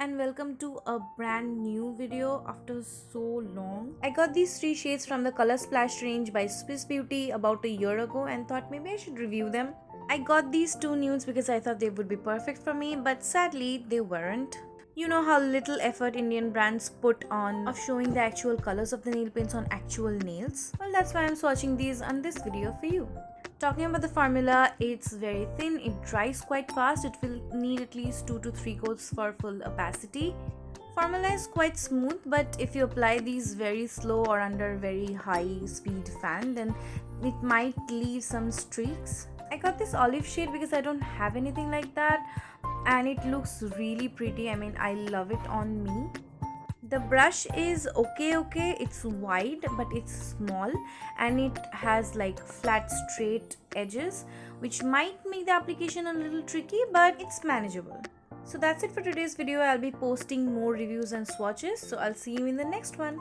and welcome to a brand new video after so long. I got these three shades from the Color Splash range by Swiss Beauty about a year ago and thought maybe I should review them. I got these two nudes because I thought they would be perfect for me, but sadly they weren't. You know how little effort Indian brands put on of showing the actual colors of the nail paints on actual nails? Well, that's why I'm swatching these on this video for you. Talking about the formula, it's very thin, it dries quite fast, it will need at least 2 to 3 coats for full opacity. Formula is quite smooth, but if you apply these very slow or under very high speed fan, then it might leave some streaks. I got this olive shade because I don't have anything like that and it looks really pretty. I mean, I love it on me. The brush is okay, it's wide but it's small and it has like flat straight edges which might make the application a little tricky, but it's manageable. So that's it for today's video. I'll be posting more reviews and swatches, so I'll see you in the next one.